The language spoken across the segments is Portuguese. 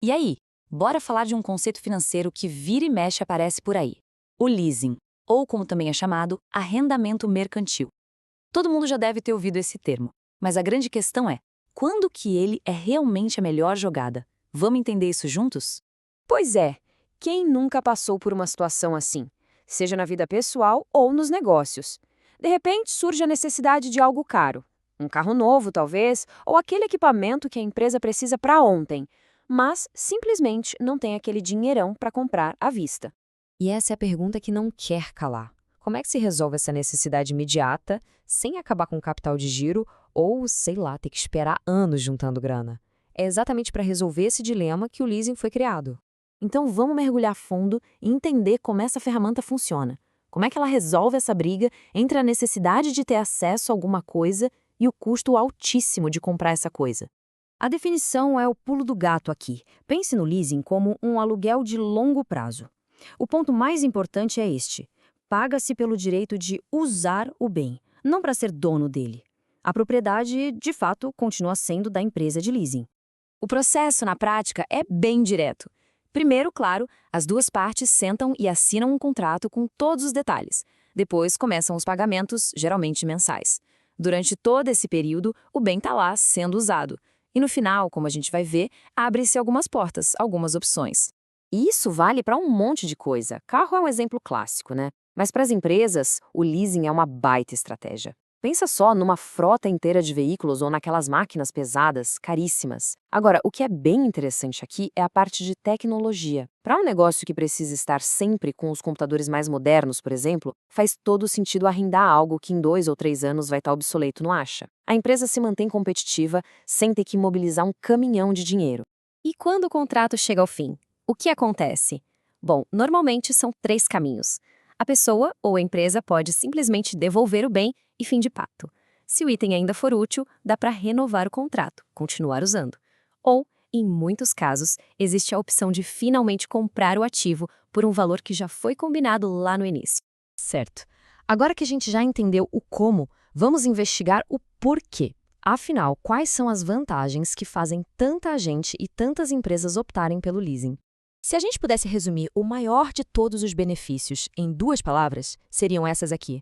E aí, bora falar de um conceito financeiro que vira e mexe aparece por aí: o leasing, ou como também é chamado, arrendamento mercantil. Todo mundo já deve ter ouvido esse termo, mas a grande questão é: quando que ele é realmente a melhor jogada? Vamos entender isso juntos? Pois é, quem nunca passou por uma situação assim, seja na vida pessoal ou nos negócios? De repente surge a necessidade de algo caro, um carro novo talvez, ou aquele equipamento que a empresa precisa para ontem, mas simplesmente não tem aquele dinheirão para comprar à vista. E essa é a pergunta que não quer calar. Como é que se resolve essa necessidade imediata, sem acabar com o capital de giro ou, sei lá, ter que esperar anos juntando grana? É exatamente para resolver esse dilema que o leasing foi criado. Então vamos mergulhar fundo e entender como essa ferramenta funciona. Como é que ela resolve essa briga entre a necessidade de ter acesso a alguma coisa e o custo altíssimo de comprar essa coisa? A definição é o pulo do gato aqui. Pense no leasing como um aluguel de longo prazo. O ponto mais importante é este: paga-se pelo direito de usar o bem, não para ser dono dele. A propriedade, de fato, continua sendo da empresa de leasing. O processo, na prática, é bem direto. Primeiro, claro, as duas partes sentam e assinam um contrato com todos os detalhes. Depois começam os pagamentos, geralmente mensais. Durante todo esse período, o bem está lá sendo usado. E no final, como a gente vai ver, abre-se algumas portas, algumas opções. E isso vale para um monte de coisa. Carro é um exemplo clássico, né? Mas para as empresas, o leasing é uma baita estratégia. Pensa só numa frota inteira de veículos ou naquelas máquinas pesadas, caríssimas. Agora, o que é bem interessante aqui é a parte de tecnologia. Para um negócio que precisa estar sempre com os computadores mais modernos, por exemplo, faz todo sentido arrendar algo que em 2 ou 3 anos vai estar obsoleto, não acha? A empresa se mantém competitiva sem ter que mobilizar um caminhão de dinheiro. E quando o contrato chega ao fim? O que acontece? Bom, normalmente são 3 caminhos. A pessoa ou a empresa pode simplesmente devolver o bem e fim de pato. Se o item ainda for útil, dá para renovar o contrato, continuar usando. Ou, em muitos casos, existe a opção de finalmente comprar o ativo por um valor que já foi combinado lá no início. Certo. Agora que a gente já entendeu o como, vamos investigar o porquê. Afinal, quais são as vantagens que fazem tanta gente e tantas empresas optarem pelo leasing? Se a gente pudesse resumir o maior de todos os benefícios em 2 palavras, seriam essas aqui: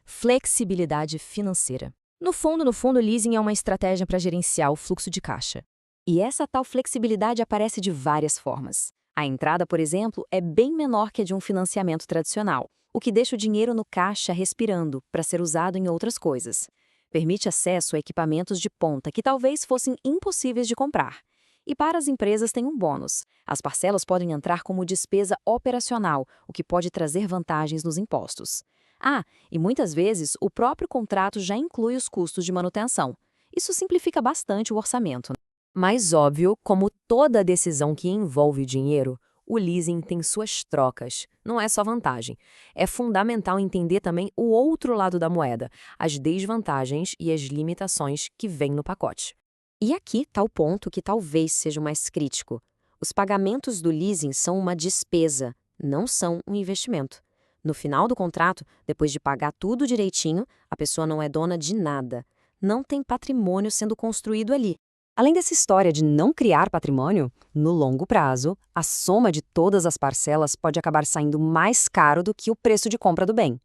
flexibilidade financeira. No fundo, o leasing é uma estratégia para gerenciar o fluxo de caixa. E essa tal flexibilidade aparece de várias formas. A entrada, por exemplo, é bem menor que a de um financiamento tradicional, o que deixa o dinheiro no caixa respirando para ser usado em outras coisas. Permite acesso a equipamentos de ponta que talvez fossem impossíveis de comprar. E para as empresas tem um bônus: as parcelas podem entrar como despesa operacional, o que pode trazer vantagens nos impostos. Ah, e muitas vezes o próprio contrato já inclui os custos de manutenção. Isso simplifica bastante o orçamento. Mas óbvio, como toda decisão que envolve dinheiro, o leasing tem suas trocas. Não é só vantagem. É fundamental entender também o outro lado da moeda, as desvantagens e as limitações que vêm no pacote. E aqui está o ponto que talvez seja o mais crítico. Os pagamentos do leasing são uma despesa, não são um investimento. No final do contrato, depois de pagar tudo direitinho, a pessoa não é dona de nada. Não tem patrimônio sendo construído ali. Além dessa história de não criar patrimônio, no longo prazo, a soma de todas as parcelas pode acabar saindo mais caro do que o preço de compra do bem.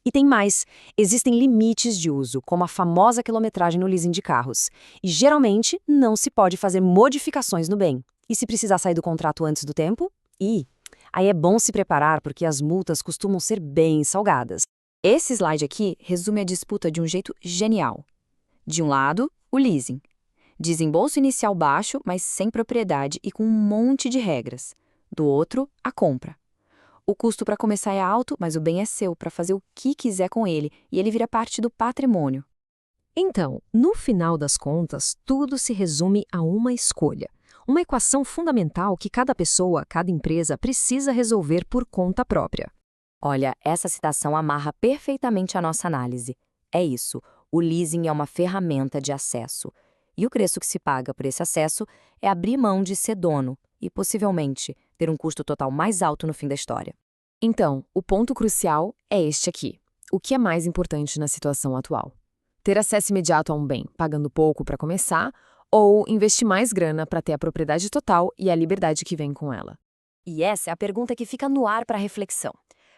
E tem mais, existem limites de uso, como a famosa quilometragem no leasing de carros. E geralmente não se pode fazer modificações no bem. E se precisar sair do contrato antes do tempo? Aí é bom se preparar porque as multas costumam ser bem salgadas. Esse slide aqui resume a disputa de um jeito genial. De um lado, o leasing. Desembolso inicial baixo, mas sem propriedade e com um monte de regras. Do outro, a compra. O custo para começar é alto, mas o bem é seu para fazer o que quiser com ele e ele vira parte do patrimônio. Então, no final das contas, tudo se resume a uma escolha. Uma equação fundamental que cada pessoa, cada empresa precisa resolver por conta própria. Olha, essa citação amarra perfeitamente a nossa análise. É isso, o leasing é uma ferramenta de acesso. E o preço que se paga por esse acesso é abrir mão de ser dono e, possivelmente, ter um custo total mais alto no fim da história. Então, o ponto crucial é este aqui. O que é mais importante na situação atual? Ter acesso imediato a um bem, pagando pouco para começar, ou investir mais grana para ter a propriedade total e a liberdade que vem com ela? E essa é a pergunta que fica no ar para reflexão.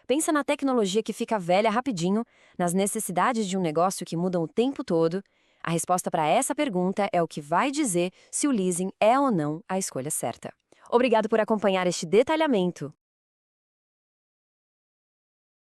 Pensa na tecnologia que fica velha rapidinho, nas necessidades de um negócio que mudam o tempo todo. A resposta para essa pergunta é o que vai dizer se o leasing é ou não a escolha certa. Obrigado por acompanhar este detalhamento.